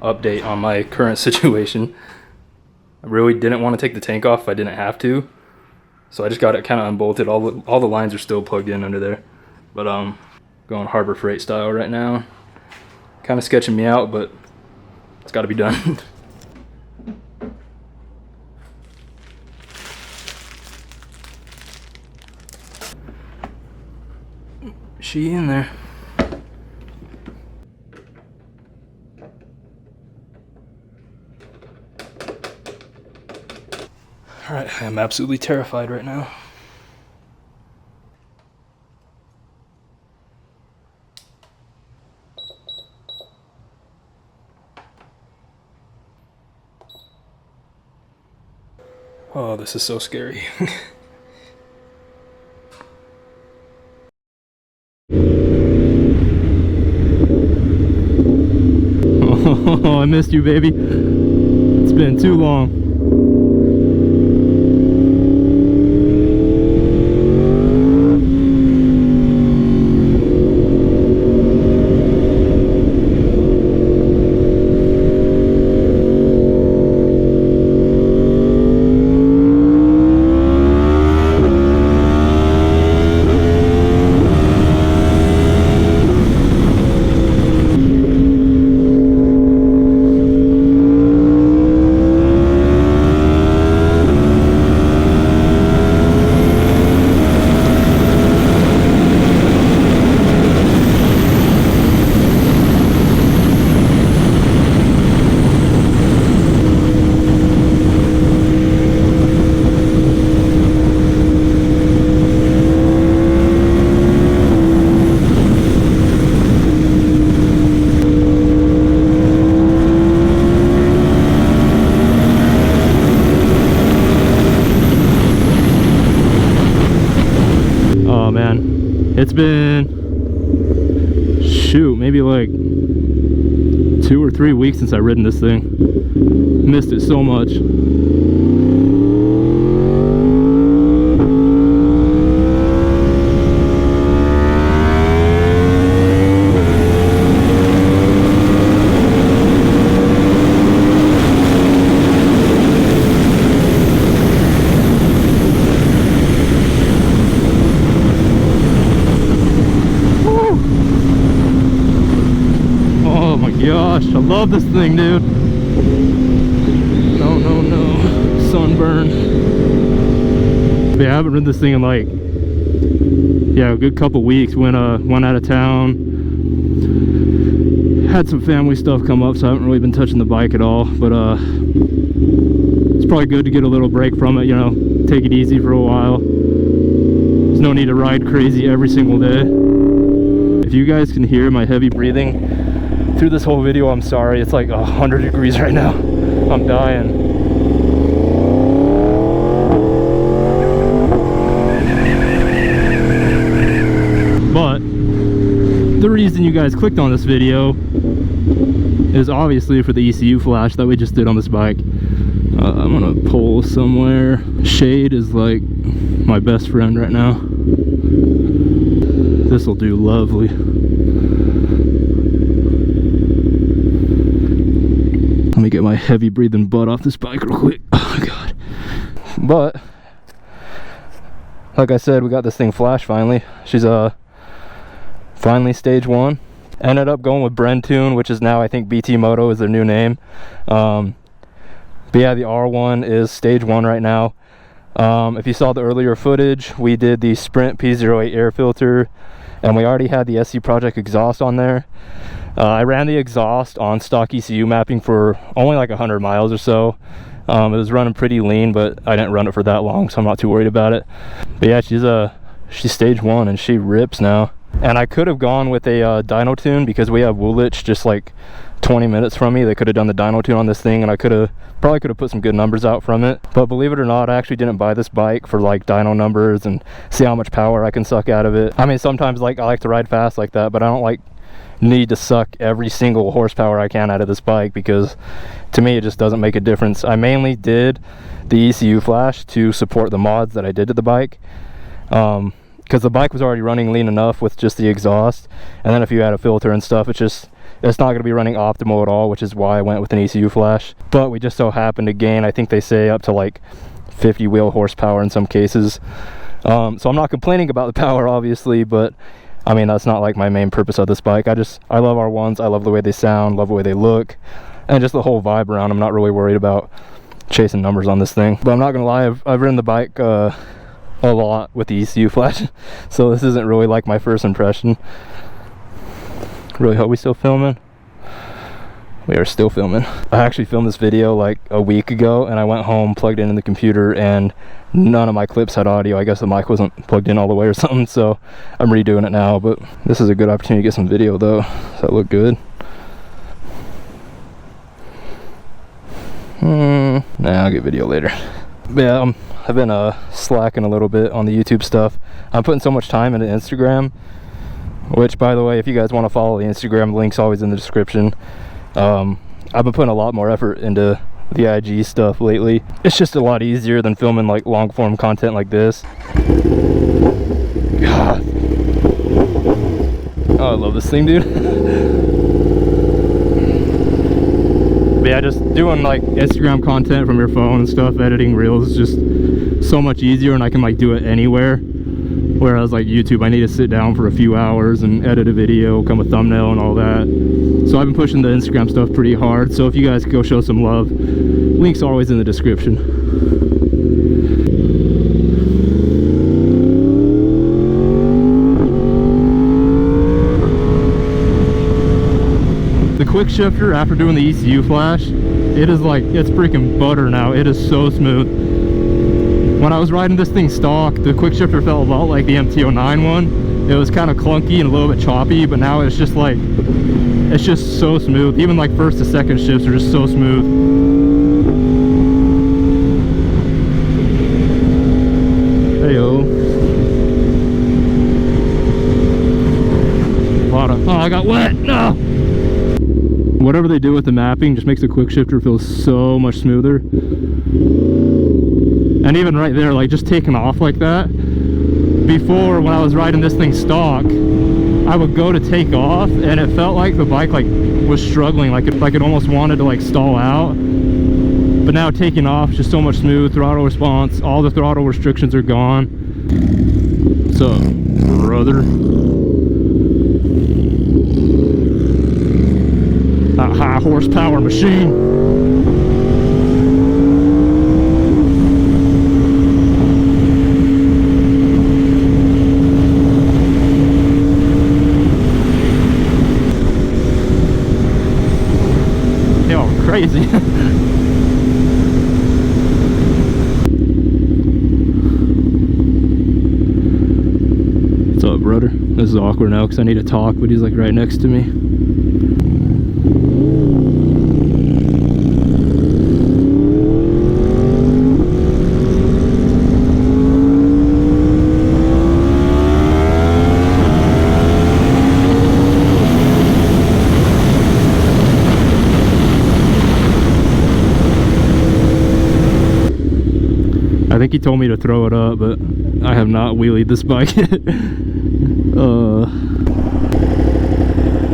update on my current situation. I really didn't want to take the tank off if I didn't have to, so I just got it kind of unbolted. All the lines are still plugged in under there, but going Harbor Freight style right now. Kind of sketching me out, but it's got to be done. She in there. Alright, I am absolutely terrified right now. Oh, this is so scary. Oh, I missed you, baby. It's been too long. It's been, shoot, maybe like 2 or 3 weeks since I've ridden this thing. Missed it so much. Gosh, I love this thing, dude. No, sunburn. But yeah, I haven't ridden this thing in like, yeah, a good couple weeks. Went out of town, had some family stuff come up, so I haven't really been touching the bike at all. But it's probably good to get a little break from it, you know, take it easy for a while. There's no need to ride crazy every single day. If you guys can hear my heavy breathing through this whole video, I'm sorry. It's like 100 degrees right now. I'm dying. But the reason you guys clicked on this video is obviously for the ECU flash that we just did on this bike. I'm gonna pull somewhere. Shade is like my best friend right now. This will do lovely. Let me get my heavy breathing butt off this bike real quick. Oh my god. But like I said, we got this thing flash finally. She's finally stage 1. Ended up going with Brentune, which is now I think BTmoto is their new name. But yeah, the R1 is stage 1 right now. If you saw the earlier footage, we did the Sprint P08 air filter, and we already had the SC Project exhaust on there. I ran the exhaust on stock ECU mapping for only like 100 miles or so. It was running pretty lean, but I didn't run it for that long, so I'm not too worried about it. But yeah, she's stage 1 and she rips now. And I could have gone with a dyno tune because we have Woolwich just like 20 minutes from me. They could have done the dyno tune on this thing, and I probably could have put some good numbers out from it. But believe it or not, I actually didn't buy this bike for like dyno numbers and see how much power I can suck out of it. I mean, sometimes like I like to ride fast like that, but I don't like need to suck every single horsepower I can out of this bike, because to me it just doesn't make a difference. I mainly did the ECU flash to support the mods that I did to the bike, because the bike was already running lean enough with just the exhaust, and then if you add a filter and stuff, it just it's not going to be running optimal at all, which is why I went with an ECU flash. But we just so happened to gain, I think they say, up to like 50 wheel horsepower in some cases. So I'm not complaining about the power, obviously, but I mean, that's not like my main purpose of this bike. I love R1s. I love the way they sound, love the way they look, and just the whole vibe around. I'm not really worried about chasing numbers on this thing. But I'm not gonna lie, I've ridden the bike a lot with the ECU flash, so this isn't really like my first impression. Really hope we still filming. We are still filming. I actually filmed this video like a week ago, and I went home, plugged it in the computer, and none of my clips had audio. I guess the mic wasn't plugged in all the way or something, so I'm redoing it now. But this is a good opportunity to get some video though. Does that look good? Nah, I'll get video later. But yeah, I've been slacking a little bit on the YouTube stuff. I'm putting so much time into Instagram, which, by the way, if you guys want to follow the Instagram, the link's always in the description. I've been putting a lot more effort into the IG stuff lately. It's just a lot easier than filming like long form content like this. God. Oh, I love this thing, dude. But yeah, just doing like Instagram content from your phone and stuff, editing reels is just so much easier, and I can like do it anywhere. Whereas like YouTube, I need to sit down for a few hours and edit a video, come a thumbnail and all that. So I've been pushing the Instagram stuff pretty hard. So if you guys go show some love, links are always in the description. The quick shifter, after doing the ECU flash, it is like, it's freaking butter now. It is so smooth. When I was riding this thing stock, the quick shifter felt a lot like the MT-09 one. It was kind of clunky and a little bit choppy, but now it's just like, it's just so smooth. Even like first to second shifts are just so smooth. Hey-o. Oh, I got wet, no! Whatever they do with the mapping just makes the quick shifter feel so much smoother. And even right there, like just taking off like that. Before, when I was riding this thing stock, I would go to take off and it felt like the bike like was struggling, like it almost wanted to like stall out. But now taking off, just so much smooth, throttle response, all the throttle restrictions are gone. What's up, brother? That high horsepower machine. Crazy. What's up, brother? This is awkward now because I need to talk, but he's like right next to me. I think he told me to throw it up, but I have not wheelied this bike. I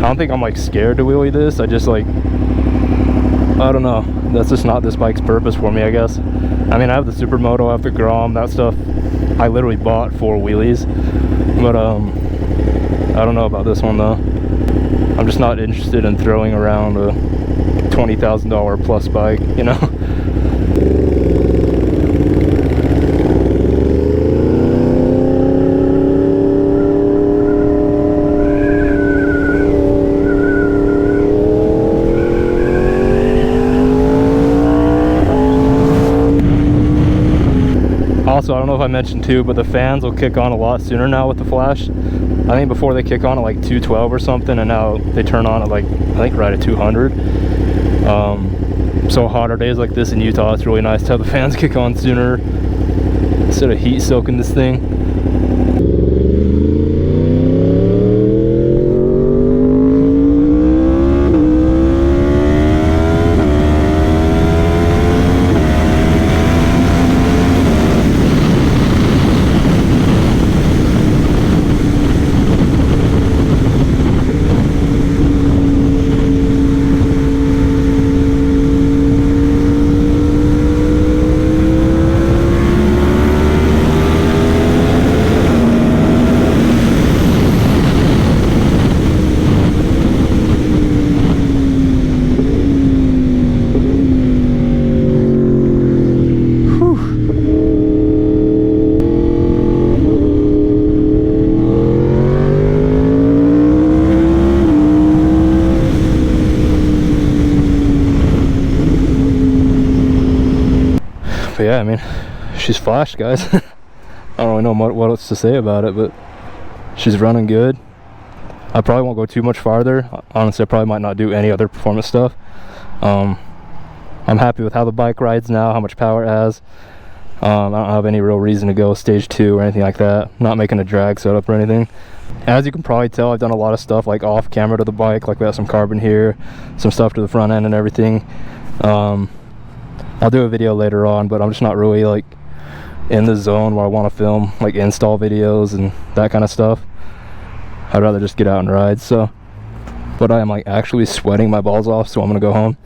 don't think I'm like scared to wheelie this. I just like, I don't know. That's just not this bike's purpose for me, I guess. I mean, I have the Supermoto, I have the Grom, that stuff I literally bought for wheelies. But I don't know about this one though. I'm just not interested in throwing around a $20,000 plus bike, you know? Also, I don't know if I mentioned too, but the fans will kick on a lot sooner now with the flash. I think before they kick on at like 212 or something, and now they turn on at like, I think right at 200. So hotter days like this in Utah, it's really nice to have the fans kick on sooner instead of heat soaking this thing. But yeah, I mean, she's flashed, guys. I don't really know what else to say about it, but she's running good. I probably won't go too much farther. Honestly, I probably might not do any other performance stuff. I'm happy with how the bike rides now, how much power it has. I don't have any real reason to go stage 2 or anything like that. I'm not making a drag setup or anything. As you can probably tell, I've done a lot of stuff like off camera to the bike, like we have some carbon here, some stuff to the front end and everything. I'll do a video later on, but I'm just not really like in the zone where I want to film like install videos and that kind of stuff. I'd rather just get out and ride. So, but I am like actually sweating my balls off, so I'm gonna go home.